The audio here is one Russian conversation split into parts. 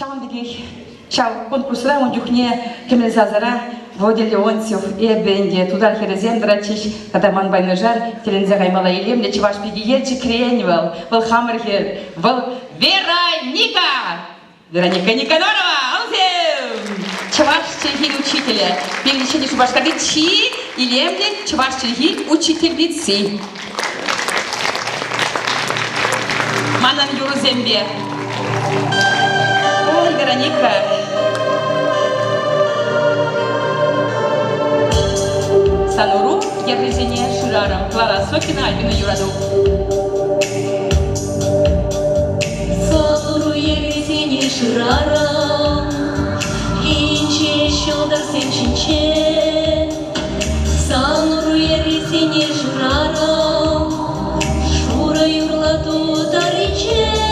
Шау конкурсра он дюхне кемелзазара Владимир Леонтьев и Бенди туда херезем драчиш кадаман байнажар телензе гаймала илем для чеваш пигиельчи кренивал был хамерхер был Вероника Никанорова алзем чеваш чехи учителя пиличени шубашкады чи илемде чеваш чехи учительницы манан юрузембе. Ой, Вероника. Сануру, Евгения Шираром, Клара Сокина, Альбина Юраду. Сануру, Евгения Шираром, Инче, Щелдар, Сенчинче. Сануру, Евгения Шираром, Шура, Юрлату, Тариче.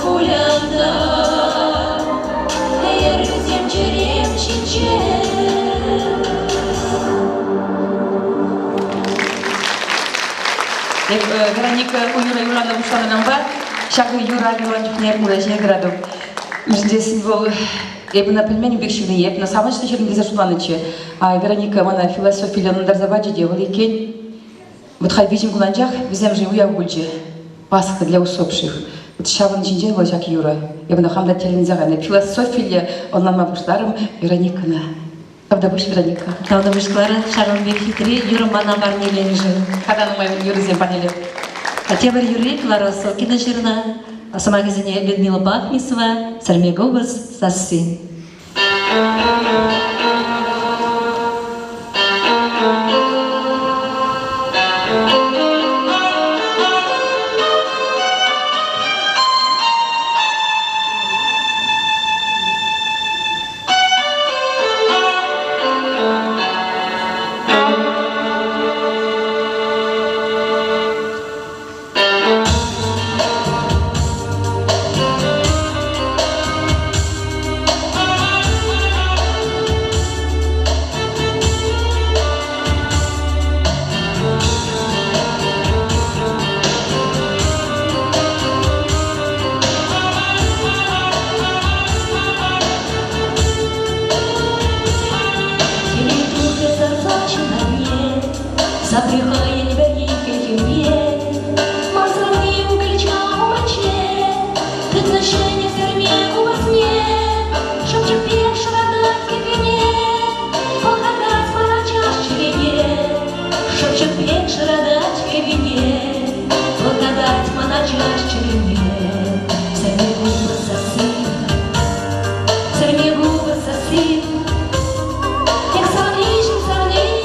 Куля da Yerizem cerem cince Вероника Юра Юлана ушла на бар, шагы Юра Юлана не кураж не граду. Здесь был я бы на пельмени бегшивный, я бы на самом деле черный за шутланычи. А Вероника мана философия на дарзаваджи делали кень. Вот хай видим гуланджах, везем же уя гульджи. Пасха для усопших. Вот шаван джинджен был жак Юра. Я бы на хамда телензагана. Философия он нам обушларом Вероника на. Правда будешь Вероника? Правда будешь Клара, шарон бек хитри, Юра мана барни ленжи. Когда на моем Юре зем панели. Хотя бы Юрий, Клара Сокина жирна, а сама газине Людмила Бахмисова, Сальме Губас, Сасси. Запрягая небегикой мне, Мазрани угольча умоче, Предношение сермеку во сне, Шепчет пеш радать к вине, Погадать по ночах черене, Шепчет пеш радать к вине, Погадать по ночах черене. Серме губы соси, Серме губы соси, Як сравнишь, сравни,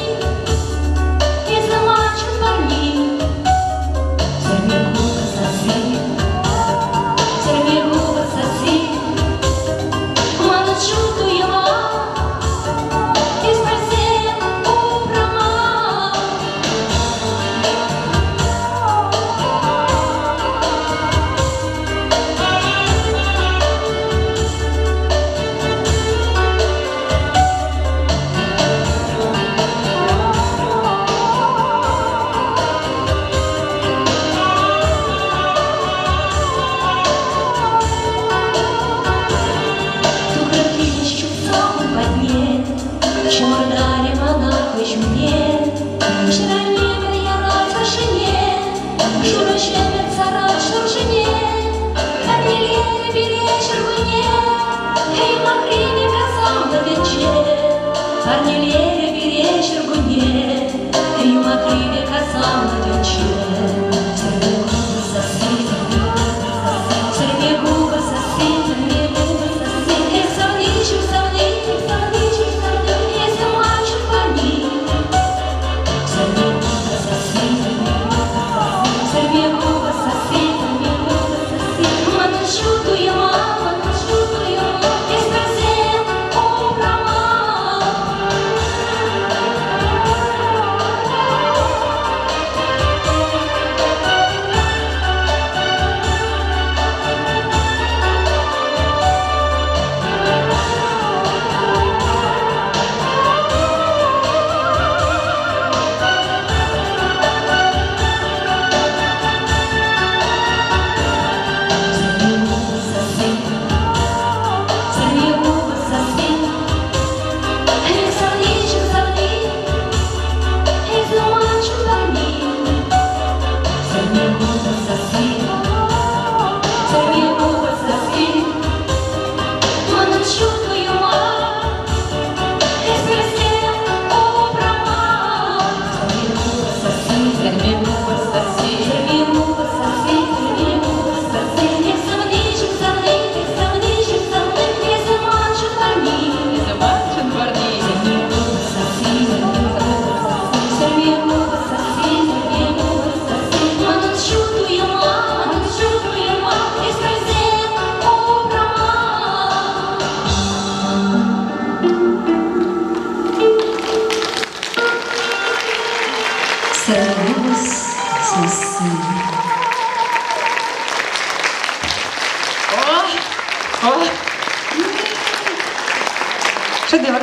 Шедевр.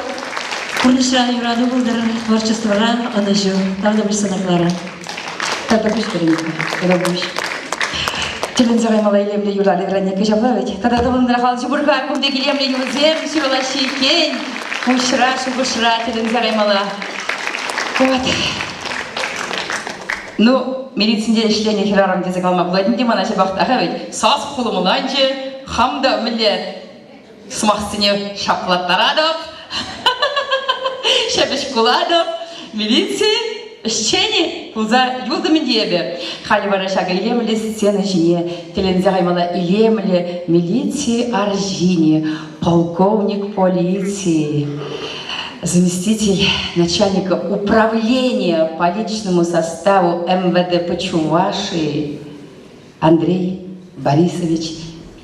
Курныша юраду булдыр творчествора, аны жу. Там да бульсана Клара. Тогда пусть перенесем. Тогда будешь. Телензагай малайлемле юрады гранне кежавлавить. Тогда довольно рахал жубурка, кумде гилемле юзем, сюралаши кен. Ушра, шубушра, телензагай мала. Вот. Ну, милицинде işleyen hiraram deze kalma buladın diye bana şey baktı. Evet, saz kulumulanca hamda millet смахсыне шаплаттарадов, шебешкуладов, милиции, щени, куза юлдами дебе. Хали варашага илемле сцена жине, телензагаймала илемле милиции аржине, полковник полиции, заместитель начальника управления по личному составу МВД по Чувашии Андрей Борисович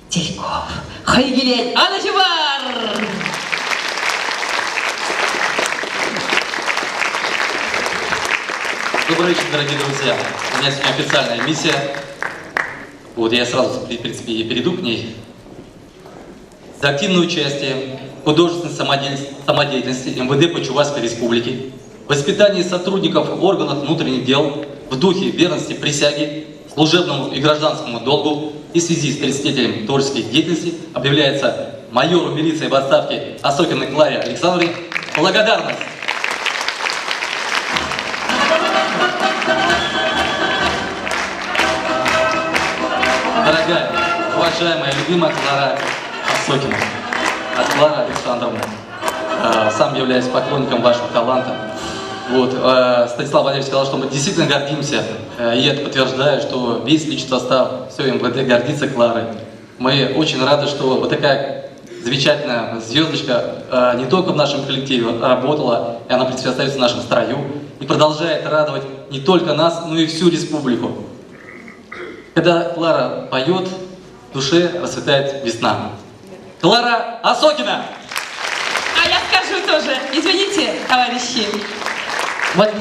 Тельков. Хайгилей, Анажевар! Добрый вечер, дорогие друзья. У меня сегодня официальная миссия. Вот я сразу, в принципе, и перейду к ней. За активное участие в художественной самодеятельности МВД по Чувашской Республике, воспитании сотрудников органов внутренних дел в духе верности присяге, служебному и гражданскому долгу и в связи с 30-летием творческой деятельности объявляется майору милиции в отставке Осокиной Кларе Александровне благодарность. Дорогая, уважаемая, любимая Клара Осокина, Клара Александровна, сам являюсь поклонником вашего таланта. Вот, Станислав Валерьевич сказал, что мы действительно гордимся, и это подтверждаю, что весь личный состав, все МВД гордится Кларой. Мы очень рады, что вот такая замечательная звездочка не только в нашем коллективе работала, и она остается в нашем строю, и продолжает радовать не только нас, но и всю республику. Когда Клара поет, в душе расцветает весна. Клара Осокина! А я скажу тоже, извините, товарищи. Вот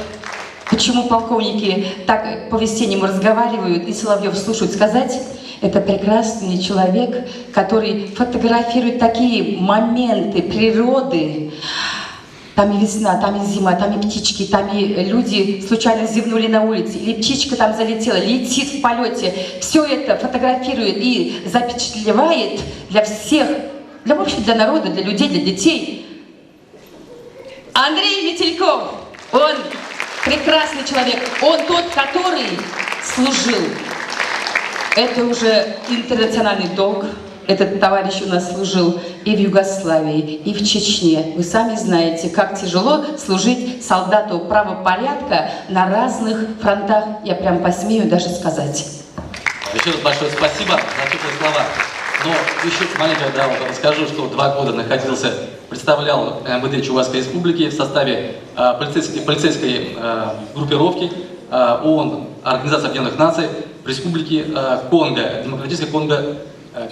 почему полковники так по весеннему разговаривают и Соловьев слушают сказать, это прекрасный человек, который фотографирует такие моменты природы. Там и весна, там и зима, там и птички, там и люди случайно зевнули на улице, или птичка там залетела, летит в полете. Все это фотографирует и запечатлевает для всех, для, в общем, для народа, для людей, для детей. Андрей Метельков, он прекрасный человек, он тот, который служил. Это уже интернациональный долг. Этот товарищ у нас служил и в Югославии, и в Чечне. Вы сами знаете, как тяжело служить солдату правопорядка на разных фронтах. Я прям посмею даже сказать. Еще раз большое спасибо за теплые слова. Но еще маленько, да, вот расскажу, что 2 года находился, представлял МВД Чувашской Республики в составе полицейской группировки ООН, Организации Объединенных Наций в Республике Конго, Демократической Конго.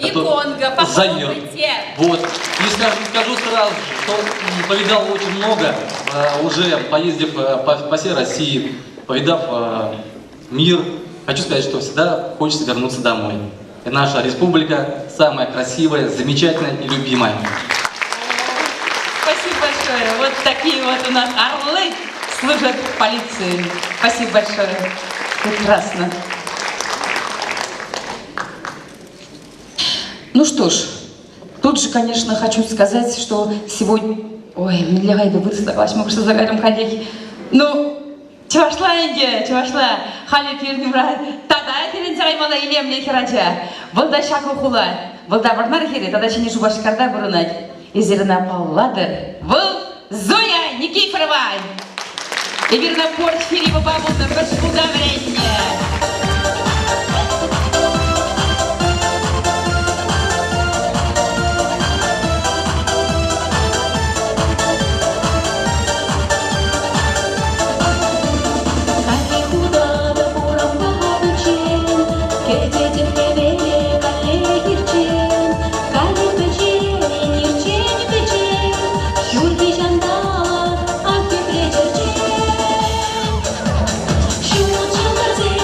И Конго, Заир. Вот. И скажу сразу, что повидал очень много, уже поездив по всей России, повидав мир, хочу сказать, что всегда хочется вернуться домой. И наша республика самая красивая, замечательная и любимая. Спасибо большое. Вот такие вот у нас орлы служат в полиции. Спасибо большое. Прекрасно. Ну что ж, тут же, конечно, хочу сказать, что сегодня... Ой, миллиарды выросла, мы что заговорим, коллеги. Ну, чувашла инде, чувашла. Хали пирнюра. Тогда перенцай мала илем не хераджа. Волда шаку хула. Волда варнар хере, тогда ще не жубашкарда бурунать. Изерна палладер. Вол Зоя Никифорова. И верна портфели по бабулна башкуда вренье. Shoot your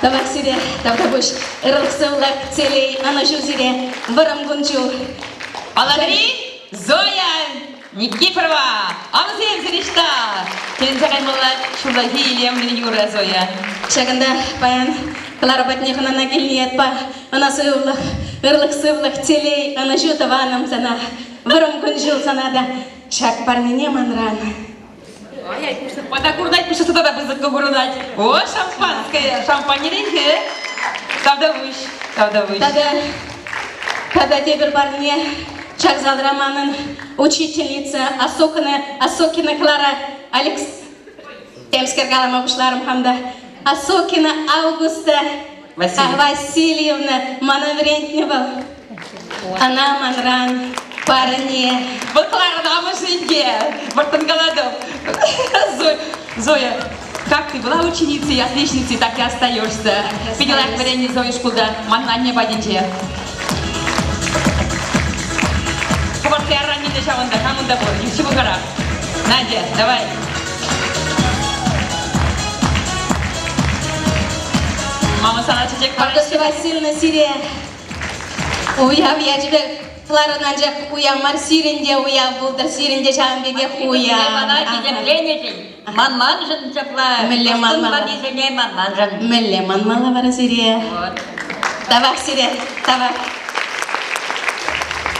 Давай сире, давай буш, ырылсылак целей, анашу сире, варам гунчу. Благодари, Зоя Никифорова, Амзем Зришта. Келинзе каймала шулай хилем Юра Зоя. Шагында паян, Клара Батнихана нагильниет па, анасыллах, ырылсылак целей, анашу таванам сана, варам гунчу санада, шаг парнине манран. Ой, пода курнать, пишет туда бызыкка курнать. О, шампанское, шампанеринке. Тавда выш. Когда тебе парни, Чакзал Романын, учительница Асокина Клара Алекс, Темскер Галама Бушларом Хамда, Асокина Августа Васильевна Манаврентнева, она манран парни. Вот Клара на машинке, Бартангаладов. Зоя, как ты была ученицей и отличницей, так и остаешься. Видела, как варенье Зои Шкуда, манна не бодите. Кубарты арани дешаванда, хамунда бор, ничего гора. Надя, давай. Мама сана чечек Августа Васильевна Сирия, уяв я тебе Клара Наджак уяв Марсиринде уяв булда Сиринде Шамбеге уяв. Манман жын чапла. Милле манмала. Манман жын. Милле манмала вара Сирия. Давай Сирия, давай.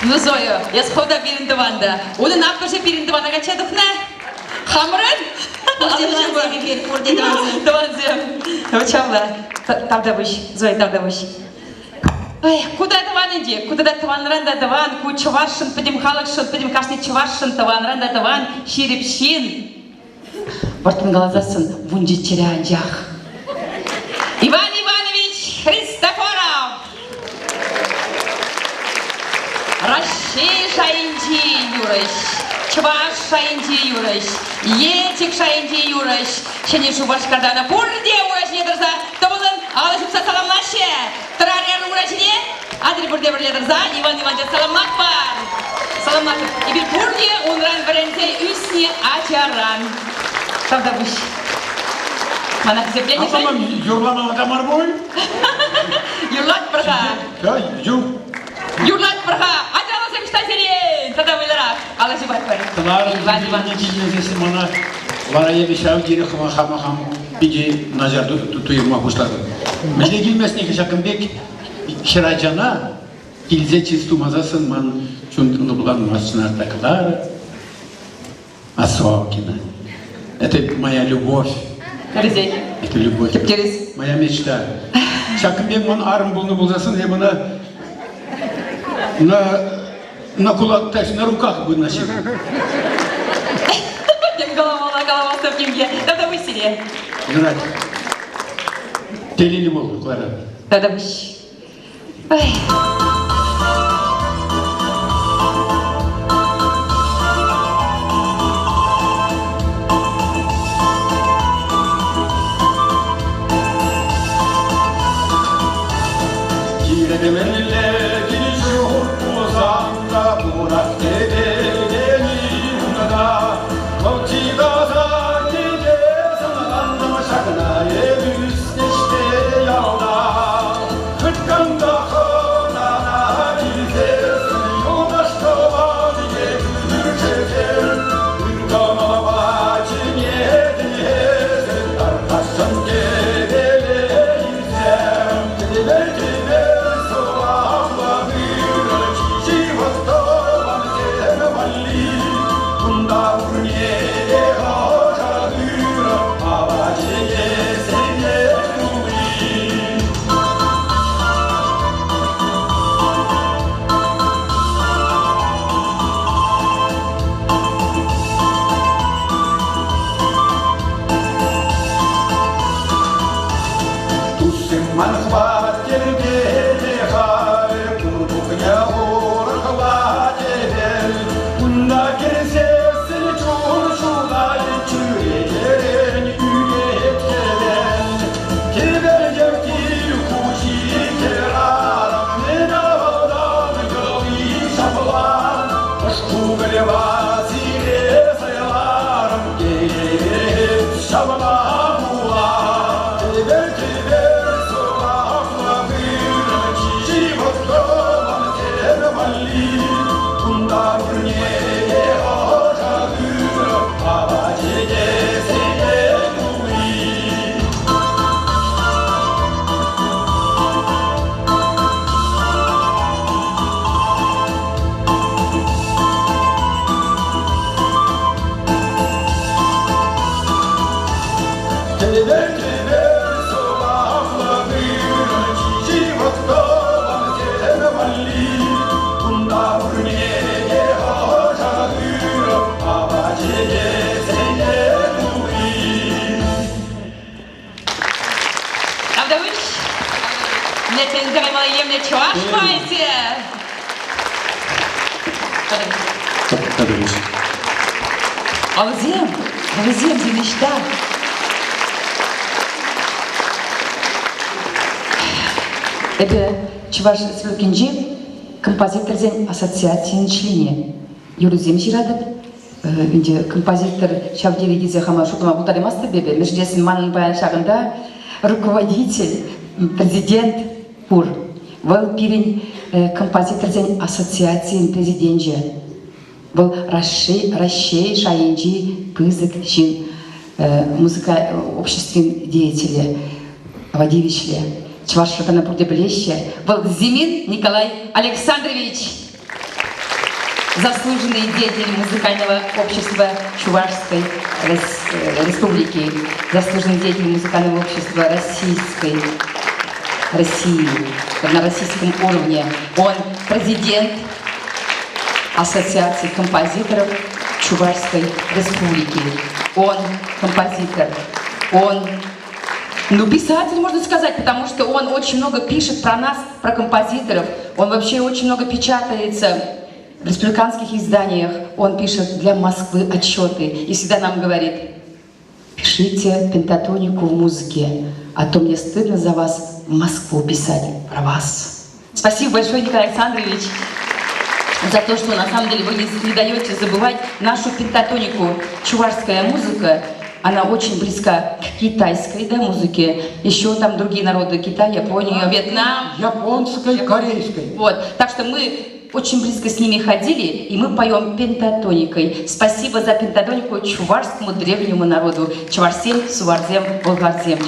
Ну, Зоя, я схода пирендаванда. Уды напкаша пирендаванда качадық на? Хамырын? Пурди Даванзем. Учавла. Тавда выш. Зоя, тавда выш. Ой, куда таван иди? Куда таван ранда таван? Ку чувашын, пидим халакшын, пидим кашни чувашын таван ранда таван. Ширипшин. Бартын глазасын вунжи черянжах. Иван Иванович Христофоров. Россия шайынчи юрыш, Чуваш шайынчи юрыш, Етик шайынчи юрыш, Шене Шубашкардана пурде уашне дырза, Тобылын алышыпса саламлаще, Тұрарер урашне, Адри пурде бірледірза, Иван Иванович саламлак бар. Саламлак, и бір пурде унран бірензе үсне ачаран. Правда бұш? Мана кізеплені шай? Атамам, юрлан адамар бой? Юрлат бірға. Да, Юрлат бірға. Ачалысы күшта серен. Тада вылырақ. Алашы бар бар. Кларан нетижесінде мана Ларая бешау дері хама-хам биде назарды тұйырма бұшлады. Міне келмесіне кешакымбек Ширайжана келзе чисту мазасын ман чунтынды бұлан масчынарда Клара Асокина. Это моя любовь. Корзей. Это любовь. Кептерис. Моя мечта. Шакымбек ман арым бұлны бұлзасын, я мына на кулак, на руках бы носил. Тем голова стопкинге. Тогда вы себе. Играть. Телили могу, Клара. Тогда вы. Ой. Ашпайте! Алзем, Зиништа. Это Чуваш Слюкинджи, композитор Зен ассоциации члене. Юрзем Жирадов, композитор Шавдири Гизехама Шутама Бутаримаста Бебе, Междесен Манан Баян Шаганда, руководитель, президент ПУР. Был пирень композитор Зен ассоциации президентжа. Был Рашей Шаинджи Пызык Шин, музыка общественный деятель, Вадивичле. Чувашского Пурдеблеща был Зимин Николай Александрович, заслуженный деятель музыкального общества Чувашской Республики, заслуженный деятель музыкального общества России на российском уровне. Он президент Ассоциации композиторов Чувашской Республики. Он композитор, он писатель, можно сказать, потому что он очень много пишет про нас, про композиторов. Он вообще очень много печатается в республиканских изданиях. Он пишет для Москвы отчеты и всегда нам говорит: пишите пентатонику в музыке, а то мне стыдно за вас в Москву писать про вас. Спасибо большое, Николай Александрович, за то, что на самом деле вы не даете забывать нашу пентатонику. Чувашская музыка, она очень близка к китайской, да, музыке. Еще там другие народы: Китай, Япония, Вьетнам. Японской, корейской. Вот. Так что мы очень близко с ними ходили, и мы поем пентатоникой. Спасибо за пентатонику чувашскому древнему народу. Чувашсем, Суварзем, Болгарзем.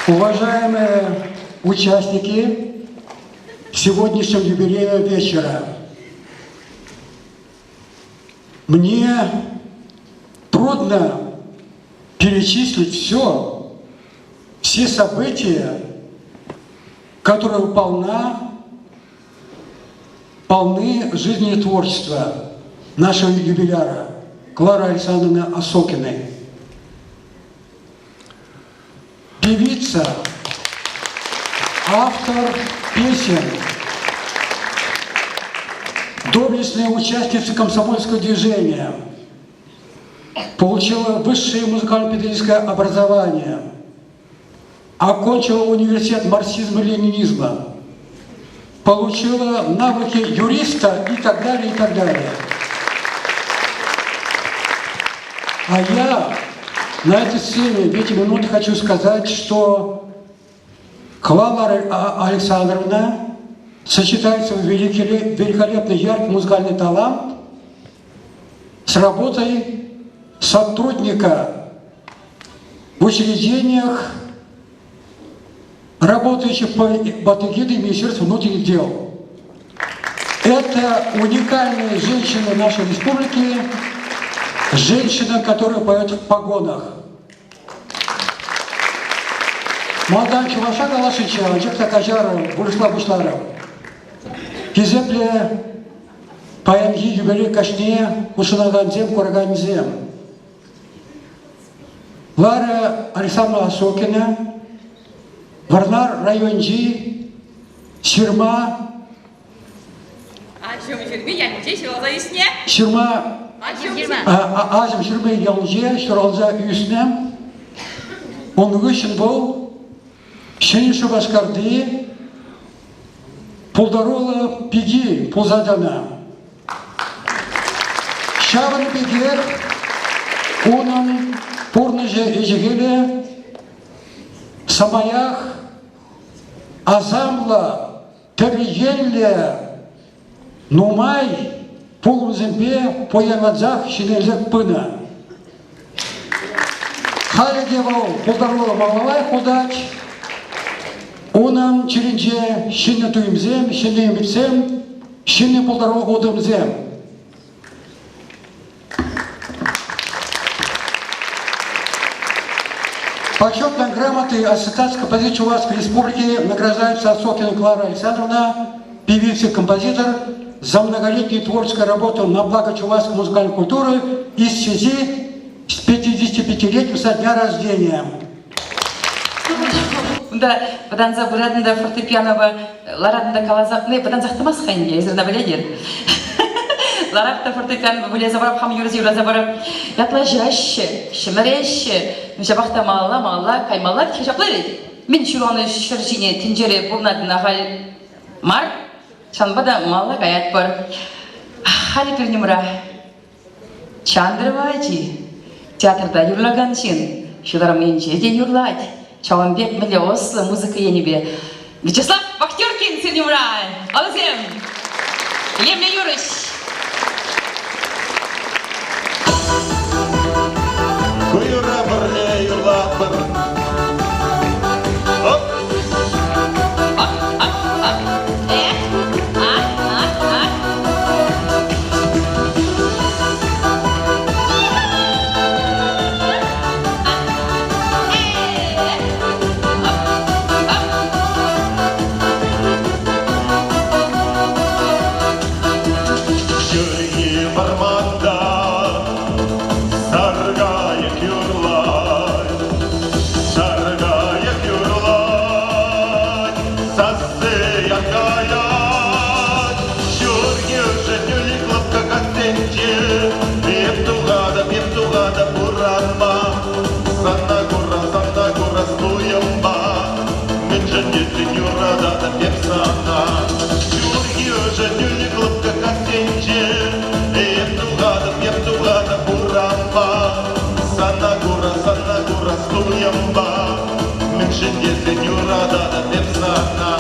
Уважаемые участники сегодняшнего юбилейного вечера, мне трудно перечислить все события, которые полны жизни и творчества нашего юбиляра Клары Александровны Осокиной. Певица, автор песен, доблестная участница комсомольского движения, получила высшее музыкально-педагогическое образование, окончила университет марксизма-ленинизма, получила навыки юриста и так далее, и так далее. А я на этой сцене в эти минуты хочу сказать, что Клара Александровна сочетает свой великолепный яркий музыкальный талант с работой сотрудника в учреждениях, работающих под эгидой Министерства внутренних дел. Это уникальная женщина нашей республики, женщина, которая поет в погонах. Молодая чуваша Галашича, Анжекта Кажаров, Бурислав Бушларов. Кезепле паянги юбилей кашне Ушанаганзем, Кураганзем. Лара Александровна Осокина, Варнар районжи, Ширма. Ширма. Ажым Ширма ялже, Ширалза Юснем. Он вышен был, Шенишо Башкарды, Пулдарола Пиги, Пулзадана. Шаван Пигер, Унан, Пурнаже Эжигеле, Самаях, Азамла, Табиелле, Нумай, Пулуземпе, Поямадзах, Шинельзак Пына. Халидевал, Пулдарола Малалай Худач, Унан Черенже, Шинне Туимзем, Шинне Митсем, Шинне Пулдарола Удымзем. Почетной грамотой Ассоциации композиторов Чувашской Республики награждается Осокина Клара Александровна, певица и композитор, за многолетнюю творческую работу на благо чувашской музыкальной культуры и в связи с 55-летием со дня рождения. туда подан забурадында фортепианова ларадында калаза, не подан захтамас ханье, изрна беледер. Ларакта фортепиано были забрав хам юрзи забрав. Я плажаще, шмареще, ну шабахта мала, каймала, шаплери. Мен чураны шыржине тинжере бурнад нагал мар. Шанбада мала гаят бар. Хали пернемра. Чандраваджи. Театрда юрлаганчин. Шудармен жеде юрлать. Чавамбек миле ослы музыка енебе. Вячеслав Вахтеркин пернемра. Алазем. Лемля Юрыш. Kuyura birle yurlapın. Hop! Şöyle parmağında sargayık yurlar, sargayık yurlar, sazı yakayat. Şurge жадюли клапка катенче, пептугада буранма, санна гура стуямба, мен жадюли юрада да пепсана. Şurge жадюли клапка катенче, пептугада буранма, санна гура стуямба, мен жадюли юрада да пепсана.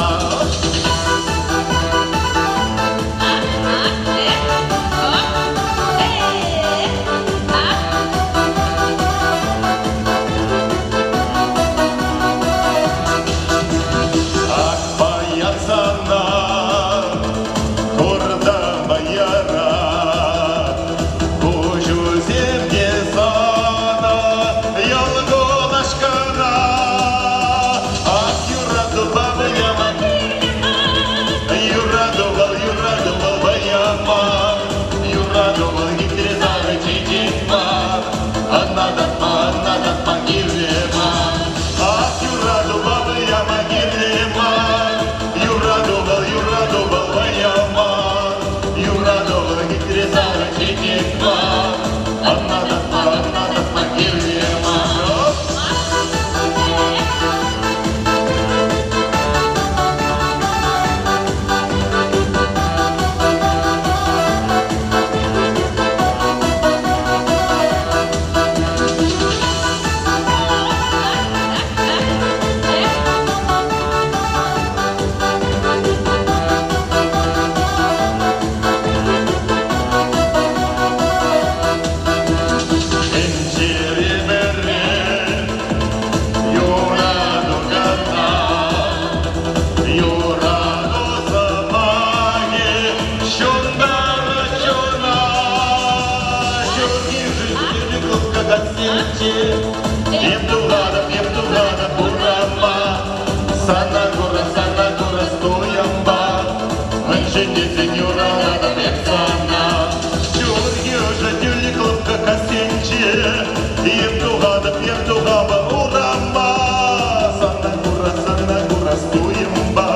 Пептугада бурама, санна гура стоямба, мен жеде юрада да пепсана. Шурге жадюли клапка катенче, пептугада бурама, санна гура стоямба,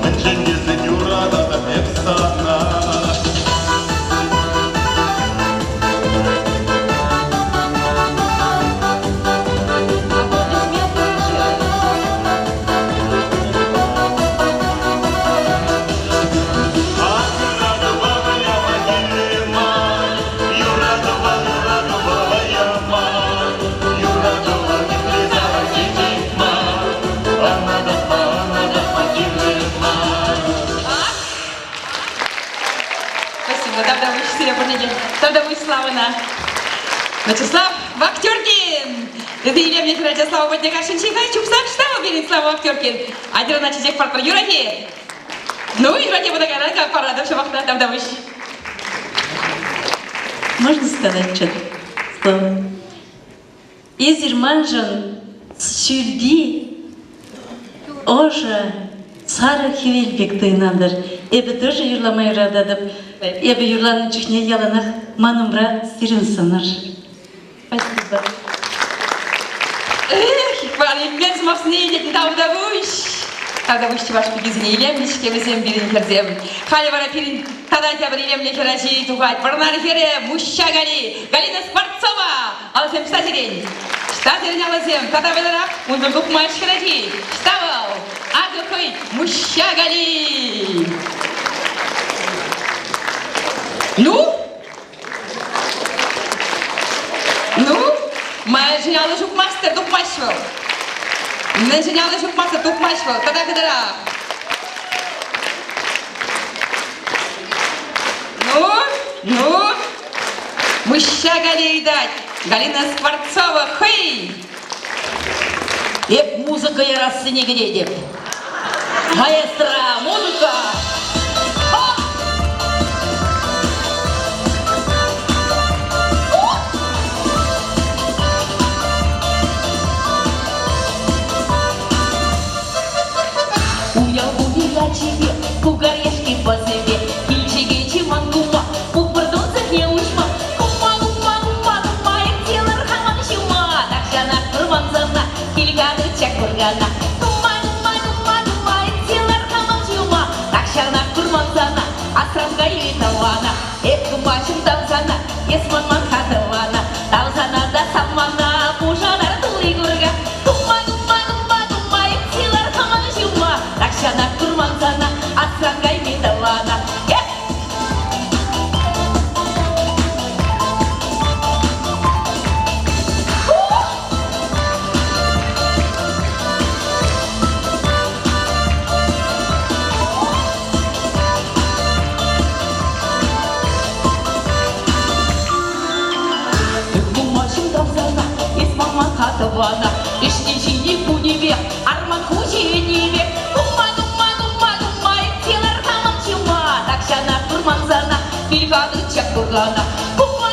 мен жеде юрада да пепсана. Тогда вы славна. Вячеслав Вахтеркин. Это Елена Вячеслава Ботняка Шинчиха, Чупсак, штаба перед Слава Вахтеркин. Один на чизек партнер Юраки. Ну, Юраки вот такая, как пора, да все вахта, там давыш. Можно сказать что-то? Изерманжан сюльди ожа сары хивельбек тыйнандыр. Эбі тоже юрламай рададып, эбі юрланы чухне яланах манумра сирин сыныр. Спасибо. Эх, Мен смапсыне елетін Тавдавуш чеваш пигизіне елемніш, кемесем бірін кердем. Халі бара пирин тадатя бір елемне керачи туғайт. Барнар хере, муща гали, Галина Скворцова. Аласем штатерен. Штатерен аласем, татабелара, унdur духмаш керачи. Штавал, адукой, муща гали. Ну, maar geniale zoekmaster, dukmaşvıl. Ne geniale zoekmaster, dukmaşvıl. Kada kadara. Ну, мыща галей дать. Галина Скворцова, хей! Hep muzika yarasını gidip. Maestra, muzika! Тебе, кугарешки по себе, кильчиги чимангума, упырдонцев не ушма, кума, як телар хаман шума, такшана курманзана, килганы чак кургана, кума, як телар хаман шума, такшана курманзана, асранга юитавана, кумашым тавзана, есманман хатавана, тавзана да саммана, пужанар тули гурга, кума, як телар хаман шума, такшана курманзана, асрангай метавана. Кумашым тавзана, есманман хатавана, иштечини куневе, арман хученеве, такшана курманзана, килганы чак кургана. Кума,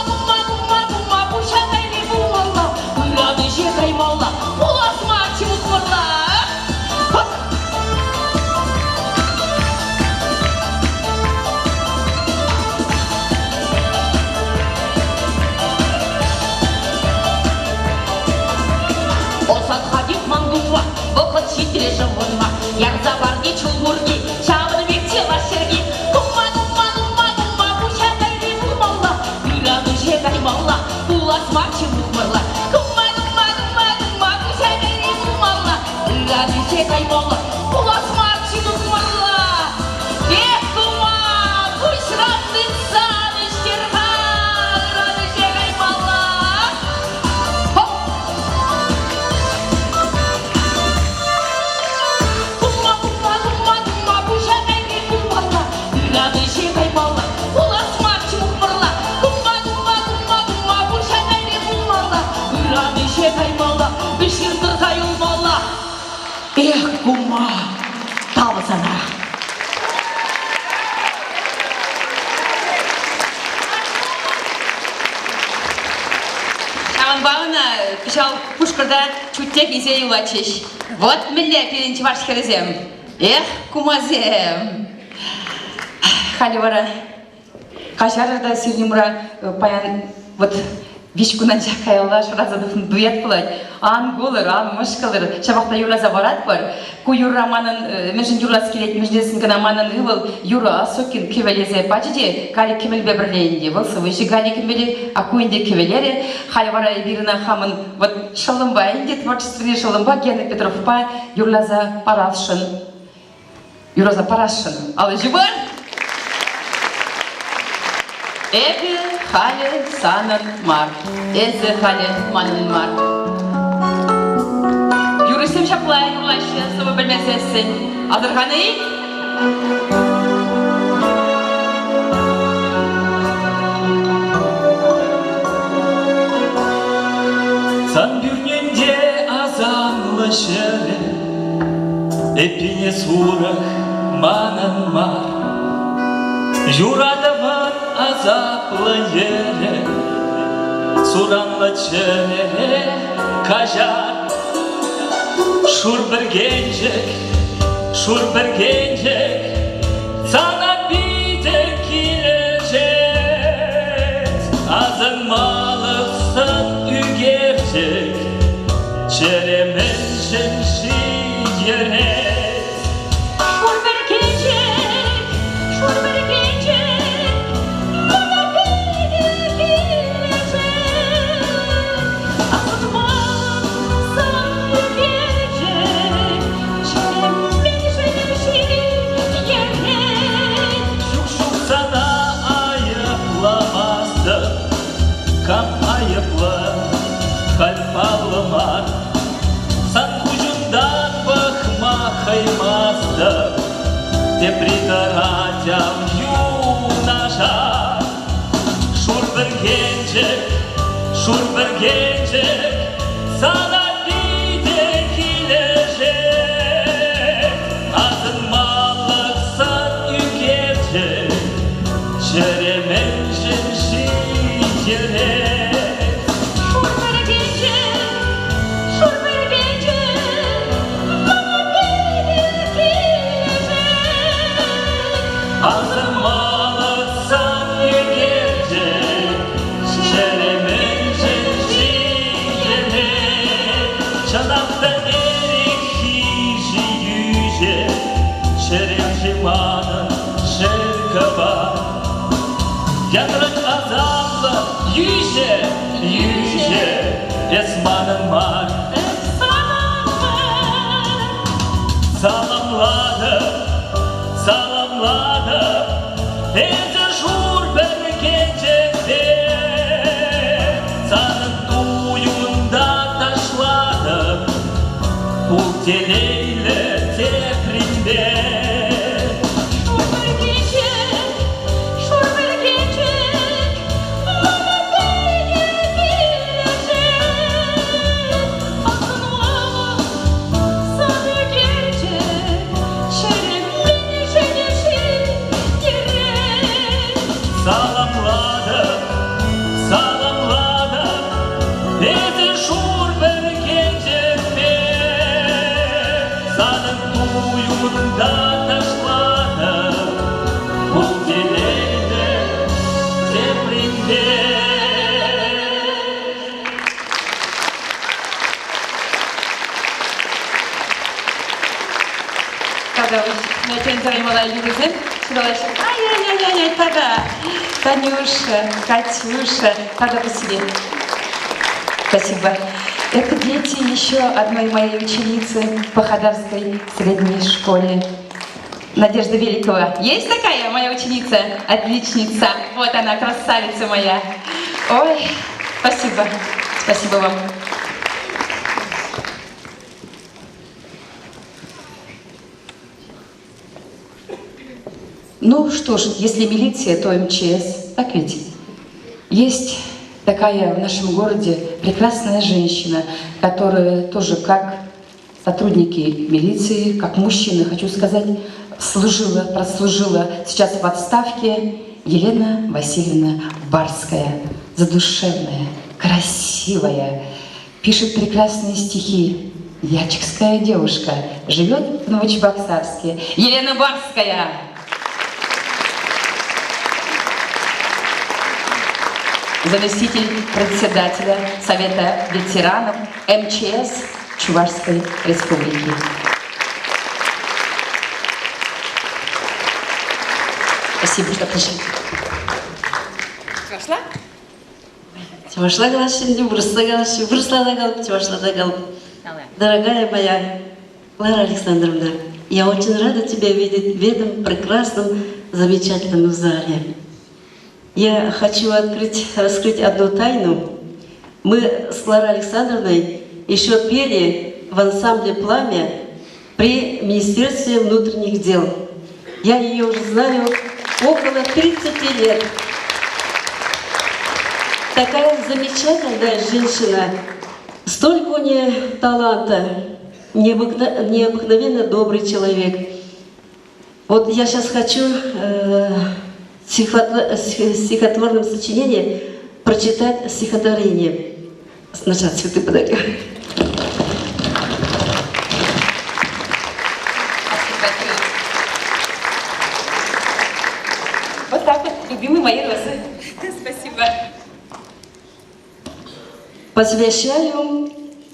пушатай не бумала, курганы жекай мала, уласма чимут морла. Осат хадик мангума, вохот читре живонма, ярзаварги чулгурги, чавны бекте лашерги. Каймала, уласма чимухмала, кума, пушагайри мумала, гады каймала, уласма чимухмала. Кума, пусть родным саныш терхан, гады каймала. Кума, пушагайри мумала, гады каймала, уласма чимухмала. Каймала, беширді қайылмала. Кума, табысана. Шаман бауна, пішал пушкарда чуттек изе юлачиш. Вот милля перенчи ваш херезем. Кумазем. Хали бара. Кашарда сирнимра паян вот Вишкунан жакайла шуразадыфын дуэт кылать. Ан голыр, ан мышкалыр, шабақта юраза барат бар. Ку юра манын, межін юрас келет, междесін гына манын ывыл, юра асокин кевелезе пачиде, кали кемелбе бірлейінде. Вылсы выжи гали кемеле, акуинде кевелере. Хали бара вирына хамын, вот шалымба, инде творчественный шалымба, Гена Петровпа, юрлаза парасшын. Юраза парасшын. Алы жибар? Эбі халі санын мар, әзі халі манын мар. Юрысым шаплай, юрлайшы, собы білмесесін. Азырғаны? Сан бүрненде азанлы жері, әпіне сурық манын мар. Юрадымын азаплы ері, суранлы чері кажар. Шур бір генжек, сана биде кележет. Азын малықсын үгержек, черемен Şurber gelecek, sana bir de gelecek. Azınmalıksan yükelecek, şeremenşin şiirek. Şurber gelecek, şurber gelecek, bana bir gelecek. Azınmalıksan yükelecek, şeremenşin şiirek. Çanakta erik hişi yüce, şerefcimanı şerkaba. Yanrak azamlı yüce, yüce, esmanın var. Salamladım, salamladım, ezi şurber gecede. Sanın duyunda taşladım, bu dileğiyle tekrinde. Şurber gelecek, şurber gelecek, bana bir gelecek. Azınmalı sana gelecek, şerefli şiirek. Salamladım, salamladım, ezi şurber gecede. Sanın duyunda taşladım, bu dileğiyle tekrinde. Когда очень занимала Юзы, сказала, ай-яй-яй-яй, Тага, Танюша, Катюша, Тага, посиди. Спасибо. Это дети еще одной моей ученицы по Хадарской средней школе. Надежда Великова. Есть такая моя ученица? Отличница. Вот она, красавица моя. Ой, спасибо. Спасибо вам. Ну что ж, если милиция, то МЧС. Так ведь? Есть такая в нашем городе прекрасная женщина, которая тоже как сотрудники милиции, как мужчины, хочу сказать, прослужила сейчас в отставке. Елена Васильевна Барская. Задушевная, красивая, пишет прекрасные стихи. Ячикская девушка, живет в Новочебоксарске. Елена Барская. Заместитель председателя Совета ветеранов МЧС Чувашской Республики. Спасибо, что пришли. Вошла? Чувашла галашин, выросла Чувашла галп. Дорогая моя Клара Александровна, я очень рада тебя видеть в этом прекрасном, замечательном зале. Я хочу раскрыть одну тайну. Мы с Кларой Александровной еще пели в ансамбле «Пламя» при Министерстве внутренних дел. Я ее уже знаю около 30 лет. Такая замечательная женщина, столько у нее таланта, необыкновенно добрый человек. Вот я сейчас хочу в стихотворном сочинении прочитать стихотворение. Сначала цветы подарю. Вот так вот, любимые мои розы. Спасибо. Посвящаю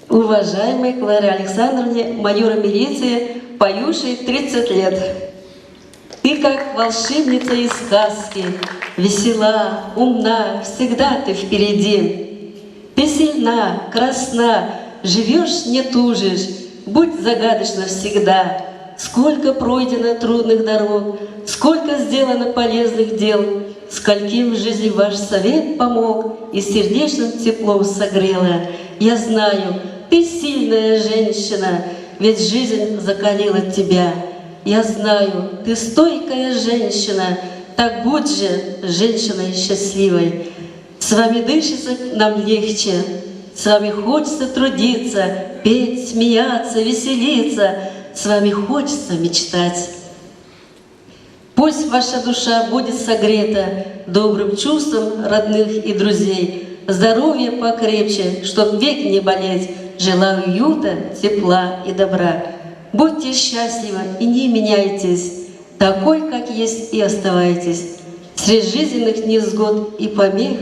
уважаемой Кларе Александровне, майора милиции, поющей 30 лет. Ты как волшебница из сказки, весела, умна, всегда ты впереди. Ты сильна, красна, живешь, не тужишь, будь загадочна всегда. Сколько пройдено трудных дорог, сколько сделано полезных дел, скольким в жизни ваш совет помог и сердечным теплом согрела. Я знаю, ты сильная женщина, ведь жизнь закалила тебя. Я знаю, ты стойкая женщина, так будь же женщиной счастливой. С вами дышится нам легче, с вами хочется трудиться, петь, смеяться, веселиться, с вами хочется мечтать. Пусть ваша душа будет согрета добрым чувством родных и друзей, здоровья покрепче, чтоб век не болеть, желаю уюта, тепла и добра. Будьте счастливы и не меняйтесь, такой, как есть, и оставайтесь. Среди жизненных невзгод и помех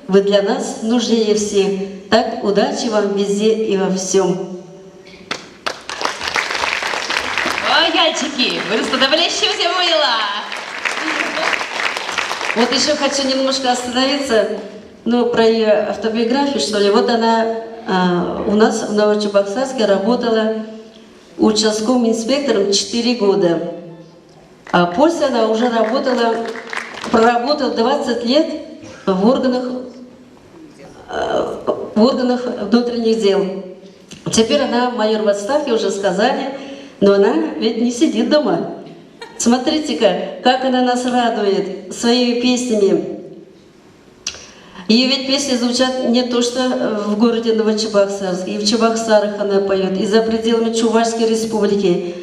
вы для нас нужнее всех. Так удачи вам везде и во всем. Ой, мальчики, вы расподавляющие мыла. Вот еще хочу немножко остановиться, ну, про ее автобиографию, что ли. Вот она у нас в Новочебоксарске работала участковым инспектором 4 года. А после она уже проработала 20 лет в органах внутренних дел. Теперь она майор в отставке, уже сказали, но она ведь не сидит дома. Смотрите-ка, как она нас радует своими песнями. Ее ведь песни звучат не то что в городе Новочебоксарске, и в Чебоксарах она поет, и за пределами Чувашской республики.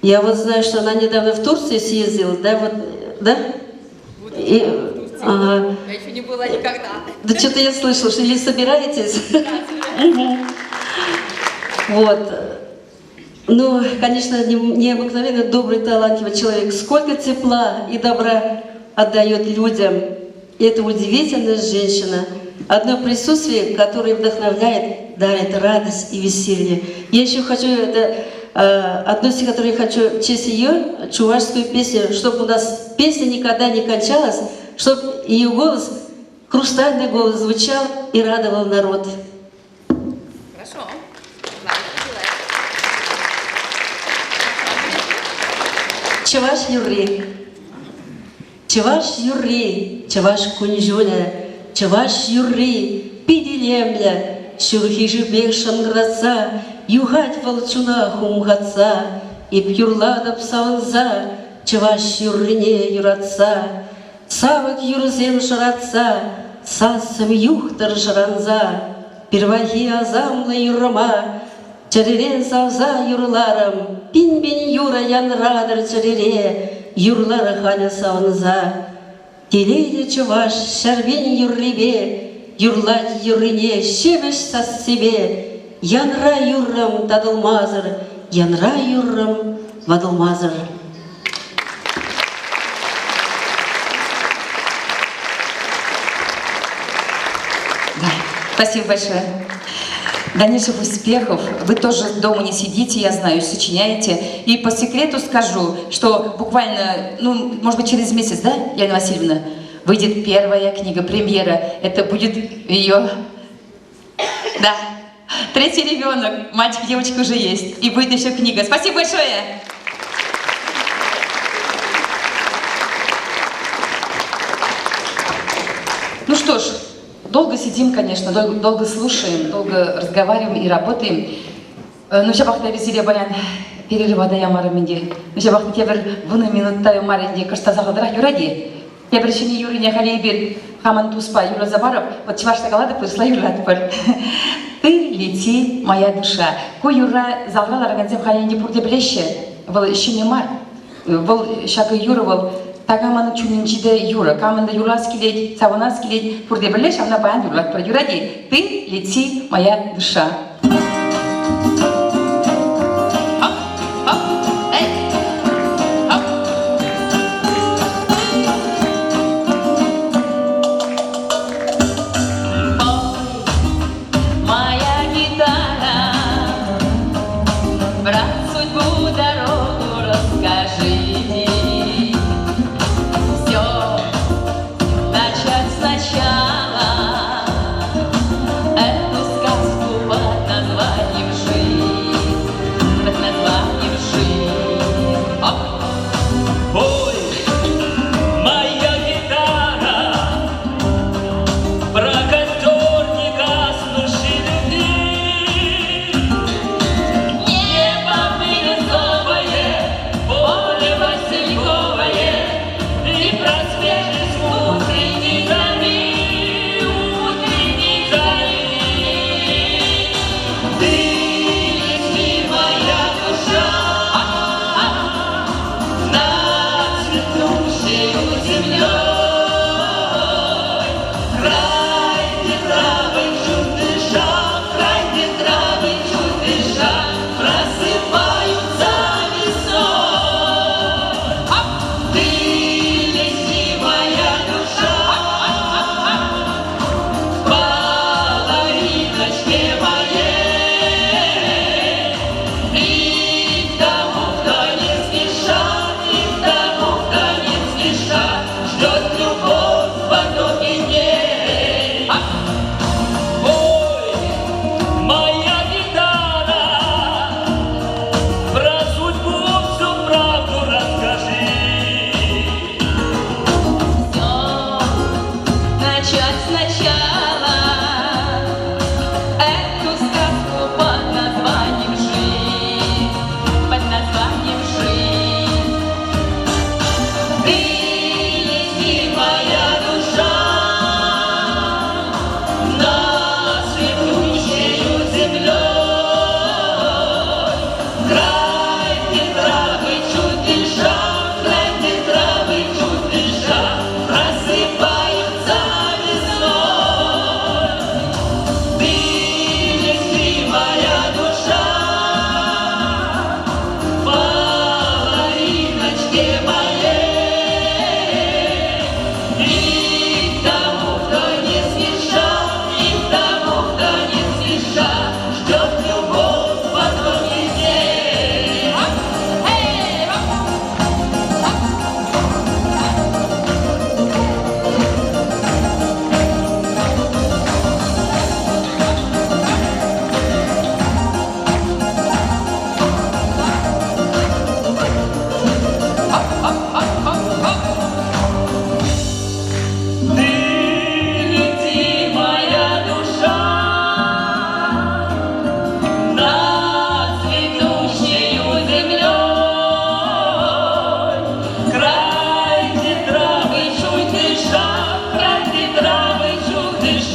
Я вот знаю, что она недавно в Турцию съездила, да, вот, да? Ага. Я еще не была никогда. Да что-то я слышала, что или собираетесь? Вот. Ну, конечно, необыкновенно добрый, талантливый человек. Сколько тепла и добра отдает людям. И это удивительная женщина. Одно присутствие, которое вдохновляет, дарит радость и веселье. Я еще хочу, одно стихотворение, я хочу в честь ее, чувашскую песню, чтобы у нас песня никогда не кончалась, чтобы ее голос, хрустальный голос звучал и радовал народ. Хорошо. Чаваш юрри, чаваш юрри, чаваш кунжуля, чаваш юрри, пиделемля, шурхи жибек шанграца, югать волчуна хумгаца, и пюрлада псаунза, чаваш юррине юраца, савак юрзен шараца, сасам юхтар шаранза, первахи азамла юрама, Чаререн савза юрларам, пин-бин юра янрадар чарере, юрлара ханя савнза. Теледе чуваш, шарбин юрлибе, юрлать юрыне, щебеш сас себе, янра юррам тадылмазыр, янра юррам вадылмазыр. Да, спасибо большое. Дальнейших успехов. Вы тоже дома не сидите, я знаю, сочиняете. И по секрету скажу, что буквально, ну, может быть, через месяц, да, Яна Васильевна, выйдет первая книга, премьера. Это будет ее, да, 3-й ребенок. Мальчик, девочка уже есть. И будет еще книга. Спасибо большое. Ну что ж, долго сидим, конечно, долго слушаем, долго разговариваем и работаем. Ну, шабахта веселье баян перерыва да ямара менде. Ну, шабахта тебір бұны минутта юмаренде кыштазағыдырақ юради. Тебір шыне юрине халейбір хаман туспа юра забаров, вот чевашта калады пырсла юрат пыр. Ты лети, моя душа. Ко юра залғалар ганзем халейнде пурде білеші, бұл шыне мар. Бұл шақы юра бұл Тагаманы чунинчиде юра, каманда юрас келет, саванас келет, пурде білеш, амна баян юрлат пыр юради. Ты лети, моя душа. Сначала эту сказку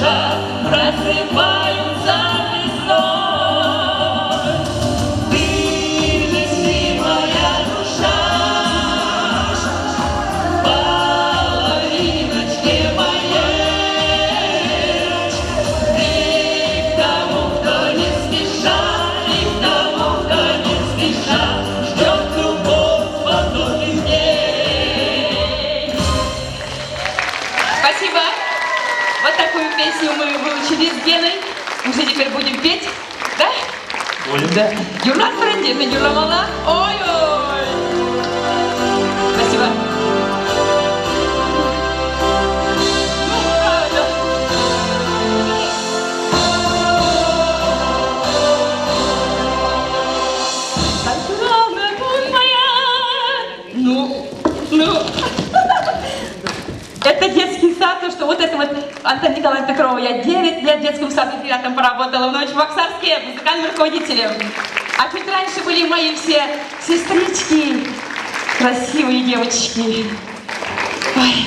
душа просыпаются весной. Ты неси, моя душа, половиночке моей. Ты к тому, кто не спеша, и к тому, кто не спеша ждет любовь спокойных дней. Спасибо. Вот такую песню мы выучили с Геной. Уже теперь будем петь, да? Будем. Да. Юрлан Френди, мен юрламала. Ой-ой. Спасибо. Ну. Это детский сад, то, что вот это вот Антон Николаевна Петрова. Я 9 лет в детском саду рядом поработала в Новочебоксарске музыкальным руководителем. А чуть раньше были мои все сестрички, красивые девочки. Ой.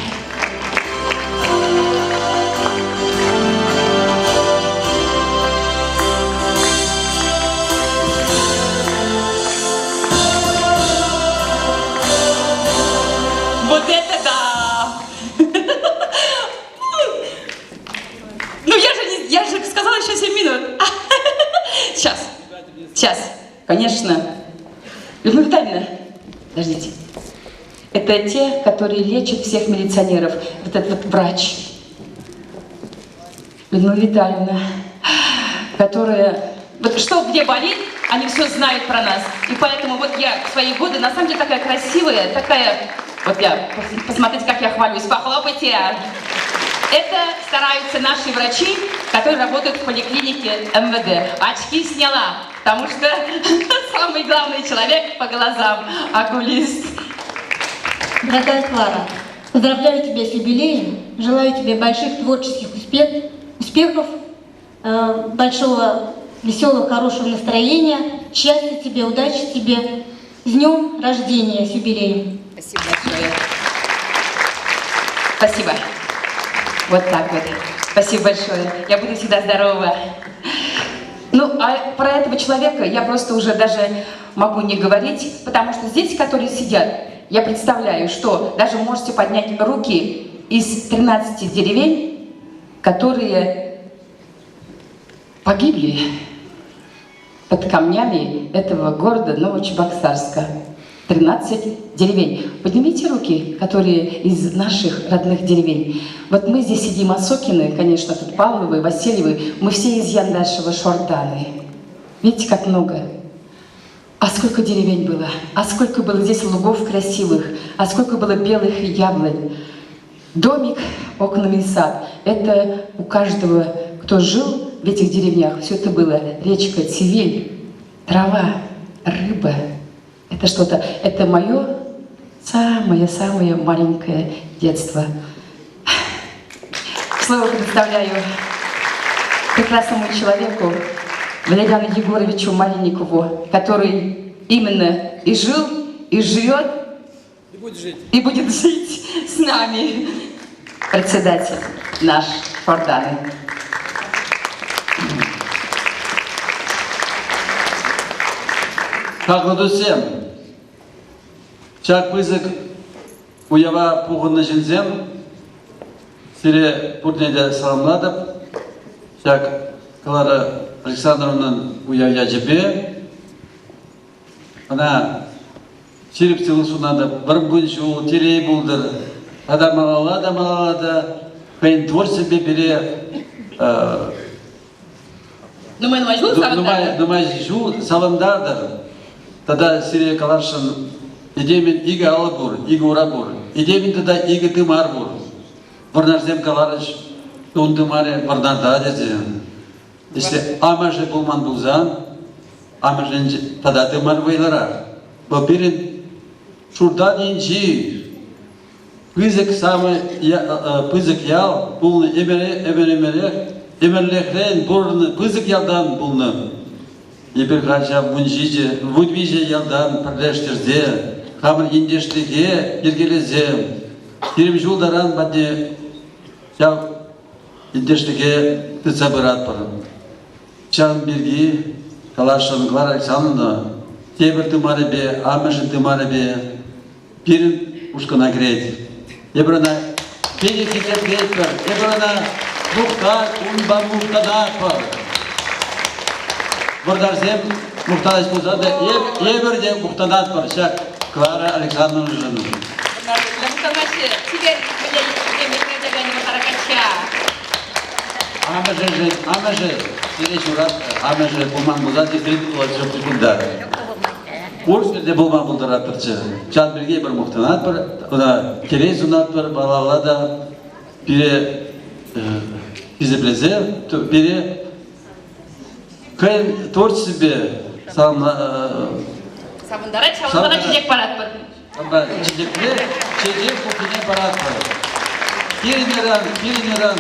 Вот это да! Ну я же сказала еще 7 минут. Сейчас, конечно. Людмила Витальевна, подождите. Это те, которые лечат всех милиционеров. Вот этот вот врач. Людмила Витальевна, которая... Вот что где болит, они все знают про нас. И поэтому вот я в свои годы, на самом деле, такая красивая, такая... Вот я, посмотрите, как я хвалюсь, похлопайте. Это стараются наши врачи, которые работают в поликлинике МВД. Очки сняла, потому что самый главный человек по глазам – окулист. Дорогая Клара, поздравляю тебя с юбилеем, желаю тебе больших творческих успехов, большого, веселого, хорошего настроения, счастья тебе, удачи тебе. С днем рождения, с юбилеем. Спасибо большое. Спасибо. Вот так вот. Спасибо большое. Я буду всегда здорова. Ну, а про этого человека я просто уже даже могу не говорить, потому что здесь, которые сидят, я представляю, что даже можете поднять руки из 13 деревень, которые погибли под камнями этого города Новочебоксарска. 13 деревень. Поднимите руки, которые из наших родных деревень. Вот мы здесь сидим, Осокины, конечно, тут Павловы, Васильевы, мы все из Яндашева, Шорданы. Видите, как много? А сколько деревень было? А сколько было здесь лугов красивых? А сколько было белых яблонь? Домик, окнами сад. Это у каждого, кто жил в этих деревнях, все это было. Речка, цивиль, трава, рыба. Это что-то, это мое самое-самое маленькое детство. Слово предоставляю прекрасному человеку, Валерьяну Егоровичу Малинникову, который именно и жил, и живет, и будет жить с нами. Председатель наш Шорданы. Как вот всем, чак пызык уява пугынны жинзем, сире пурнеде саламладып, чак Клара Александровнан уяя жебе, она сирип сылысунады бір күншу терей булдыр, адамалада, кайын твор себе бере, Нумай жу саламдардыр. Тогда Сирия Калашин, идемен ига алабур, ига урабур, идемен тогда ига тымарбур. Варнарзем Каларыч, он тымаре варнарда дезем. Если амаже булман булзан, амаже тогда тымар вейлара. Бапирин шурдан инжи, пызык самый пызык ял, булны эмерлехрен бурны пызык ялдан булны. Ебір қанша мұнжиже, вудвиже ялдан пірлештерзе, қамыр ендештіге ергелезем. Керім жолдаран бәдне, идештеге тыцабырат бар. Чан бирги Калашын Клара Александровна тебір тымары бе, амышын тымары бе, пирин ушкана грейт. Ебрана перекитет грейт бар, ебрана мухта, унба мухтада бар. Вардарзем мухтадас болса да, ебірде мухтадат бар, шак Клара Александровна жын. Амыжы, сиреш урат, амыжы булман болса, дефрит болады жоқ тұқында. Орыс жерде болман болдырат тұрчы. Чан бірге бір мухтадат бар, ona kerez unat var, balala da biri bize bileze, biri kayın torçisi bir Sabundara çiçek parat var. Ama çiçek kokine parat var. Birinden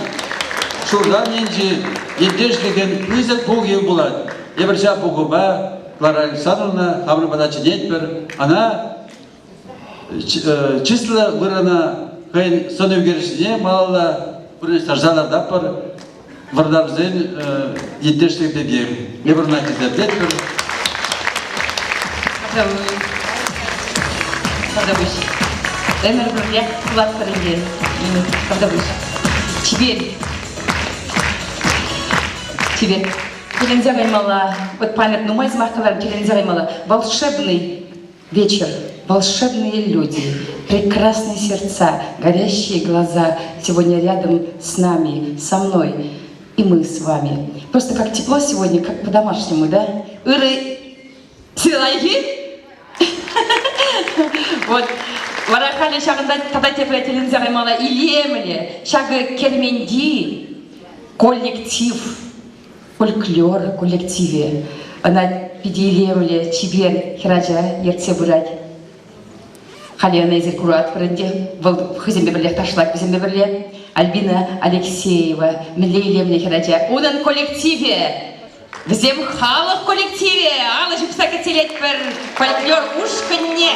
şuradan inci, yetiştiğin güzel kokuyu bulan. Eberşah kokuba, Клара Александровна, hamle bana çiçek bir, ana числа вырана кайын соны өгерішіне малала бір саржаларда бар вардарзен еттештік бебер ебірна кездердет бір Кадабыш. Эмер бірге құлат бірінген. Кадабыш. Чебер. Келензе ғаймала, вот память, ну май змахталар, келензе ғаймала. Волшебный вечер. Волшебные люди, прекрасные сердца, горящие глаза сегодня рядом с нами, со мной, и мы с вами. Просто как тепло сегодня, как по-домашнему, да? Иры, силайги? Вот, варахали шагында тада тепретелин загаймала илемле, шагы керменди, коллектив, фольклор коллективе. Она пиделемле, чибер, хираджа, ерце бурать. Халена из Иркурат бренде, хызембе бірле, ташлак хызембе бірле, Альбина Алексеева, Милейлемне хираджа. Унан коллективе, взем халық коллективе, алы жіпса кетелет бір фольклор ушканне.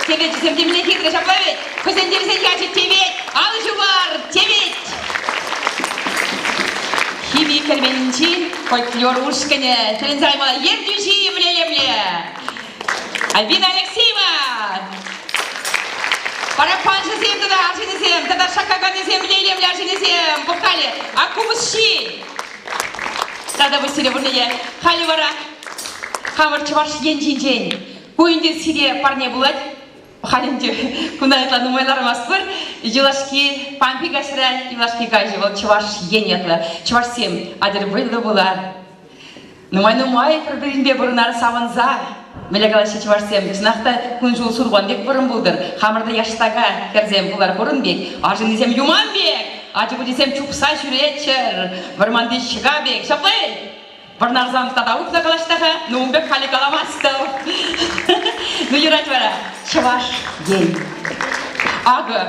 Тевет жесем деміне кетірі жаплавет. Көзен демсен кәші тевет. Алышы бар, тевет. Химия кәлменінші, фольклор ушкіне. Тілін займала ердюші емле-емле. Альбина Алексеева. Парапан жесем, тада аршынесем, тада шакаган десем, емле-емле аршынесем. Бұққали, аккумысши. Тада бұл сире бұрнеге. Қали бара. Хамыр чываш ен-жен-жен. Көйінде сире парне болады. Халимде кунайтлан умайларымас бір. Жылашки пампи гашра, жылашки гажи. Ол чываш ен ятлы. Чываш сем адыр бұйлы болар. Нумай бір-бірінбе бұрынары савынза. Мелегалашы чываш сем. Сынақта күн жол сұрған бек бұрын бұлдыр. Хамырды яштаға керзем бұлар бұрын бек. Ажын десем юман бек. Ажы бұл десем чупса жүретчір. Варманды шыға бек. Шаплай! Варнар замтада ұқта қалаштаға, нұмбек қали қаламастау. Нүйірат бара, чываш ел. Ағы,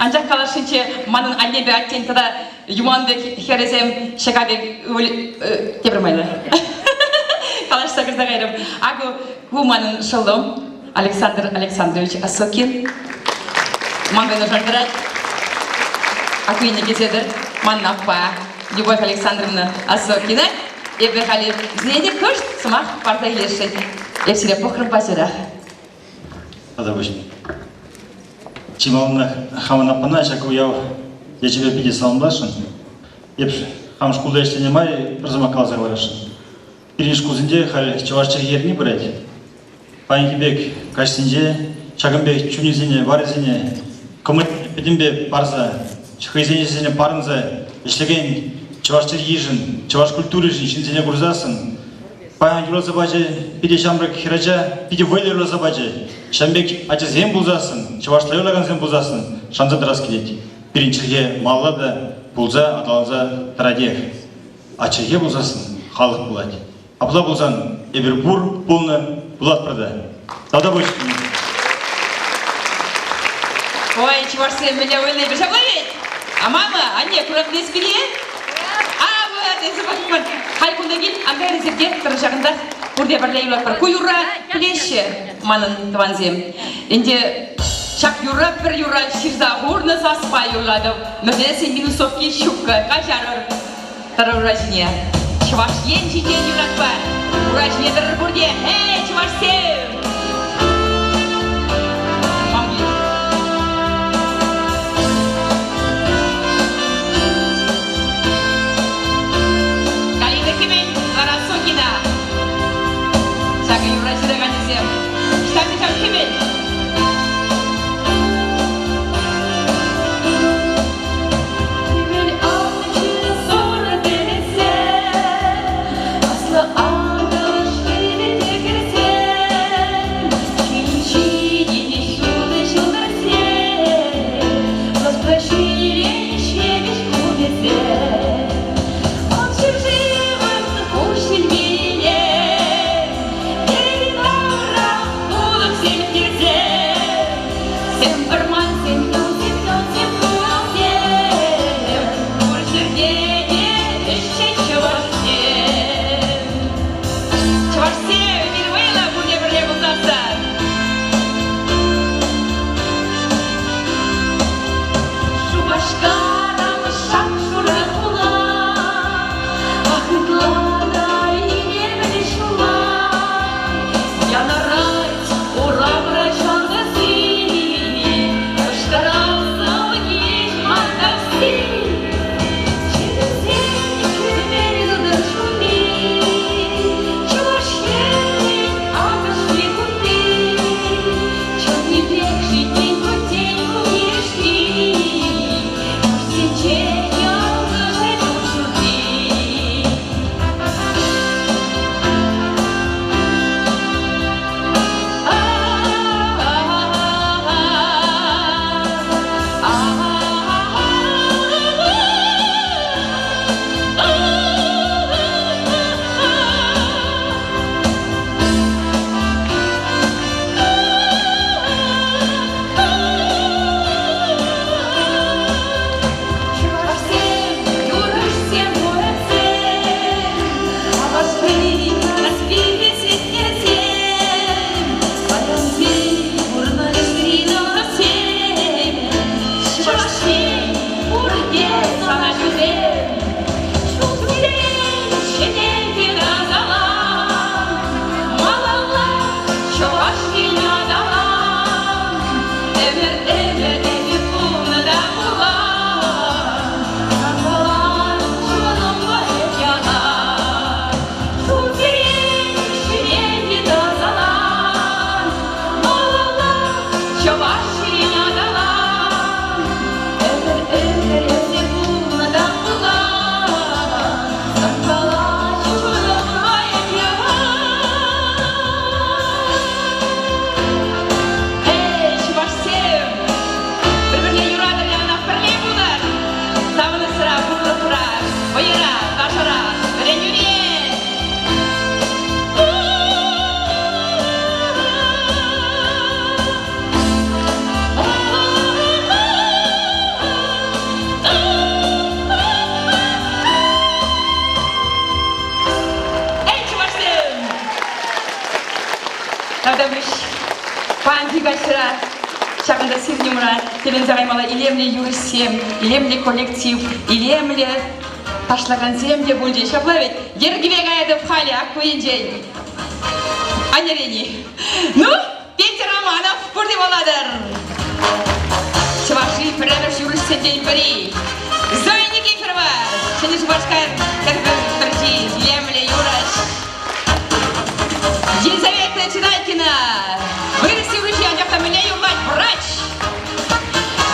анжақ қалашынче манын аннебе аттен тада юманбек херезем шағабек тебірмайлы. Қалашта кірді ғайрым. Ағы, ғу манын шылым Александр Александрович Осокин. Маңбайны жардырат. Ағы ені кетедір. Манын аппа Любовь Александровна Осокина. Ебе хали знеде кышт сымақ парта елшет. Епсире похрым базира. Ада башын. Чималына хамана пана шаку яу ечебе биде салымлашын. Еп хам шкулда ештене май бірзыма қалза барашын. Бірін шкулзінде хали чывашчы ерні бірәд. Пайынкебек кашсинже, чагымбек чунизіне, варызіне, кымыт бедімбе барза, чыхайзенезіне парынза, ішлеген чывашчы ежін, чываш культуры жын, шинзене курзасын. Паян юраза бачы, биде шамбрак хирача, биде вайлер роза бачы. Шамбек ачы зем бұлзасын, чывашлай олаган зем бұлзасын, шанза дырас келет. Біріншілге малла да бұлза, аталанза тарадех. Ачыге бұлзасын, халық бұлад. Абла бұлзан, эбір бұр, бұлны, бұлад прада. Дада бөшін. Ой, чывашсы меня ойлай бір шаблай. А мама, анне, курат не спине? Хайкундагин аңғай резервге тұры жағында көрде бірлей үлат бар. Көй ұра плеші манын тұванзем. Енді шақ юра бір юра ширза ғорны саспай ұладым. Мүдесі минусовки шукка қажарыр тұры ұражыне. Чываш ен жиден юрат бар. Ұражыне дұрыр көрде. Эй, чываш сем! Всем Давдавыш, панди гашыра, шағында сирнемра, телен зағаймала илемле юрисем, илемле коллектив, илемле ташлаган земде бульде. Шаблавит, ергиве гайды в хале, аквуинджень. Анерени. Ну, Петя Романов, пурди воладыр. Чуваши премеш юрисем день пари. Зоя Никифорова, Шениш Башкар, как бы парти, илемле юраш. Елизавета Чинайкина, вырасти в ручья, я там меня юрлать, врач.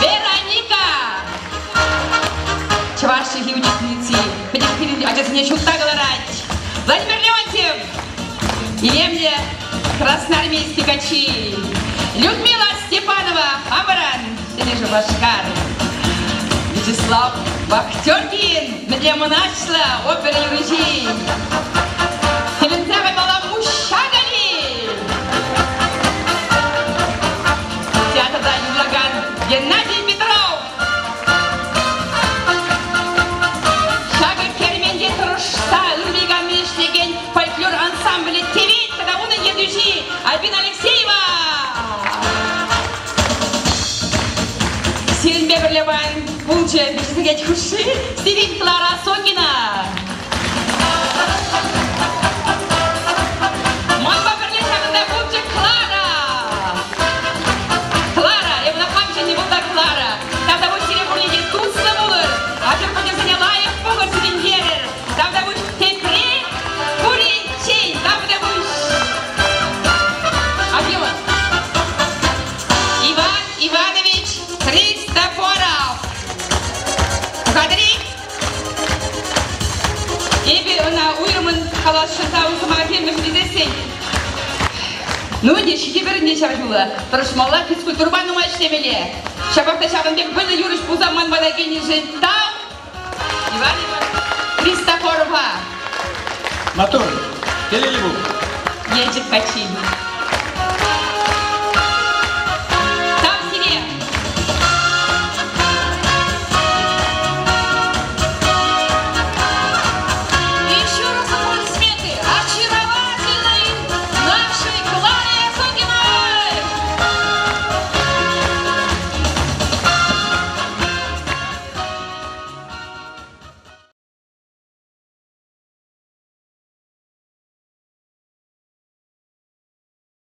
Вероника, чуваши ученицы, отец мне чулта говорить. Владимир Леонтьев, Илемле, красноармейские качи. Людмила Степанова, Амаран, Сенежа Башкар. Вячеслав Бахтёркин, Медля Монашла, опера Юрижи. Теленцевая мала Мушагали. Театр Дани Благан, Геннадий Петров. Шага Керменде Трушта, Лулига Мишлеген, фольклор ансамбль Тевит, когда он и едущий, Альбина Алексеева. Сирин Беберлеван, Пулча, Бешсегеть Хуши, Сирин Клара Сокина. Мой баберлин шагында Пулча Клара. Клара, я на памяти не буду Клара. Там будет серебряный тусно булыр, а тем потом занялаев пугар сиденьерер. Там будет тепре, куринчей, там будет. Объема. Иван Иванович Христофоров. Кадри. Эби она уйрымын қалашында ұзыма келмеш десең. Ну, не шеке бірінде шабжулы. Тұрышмалар физкультурба нұма іштемеле. Шабақта шағынбек білі юрыш бұзаман бадагені жентау. Иван Христофорова. Мотор, телелебу. Ежик качин.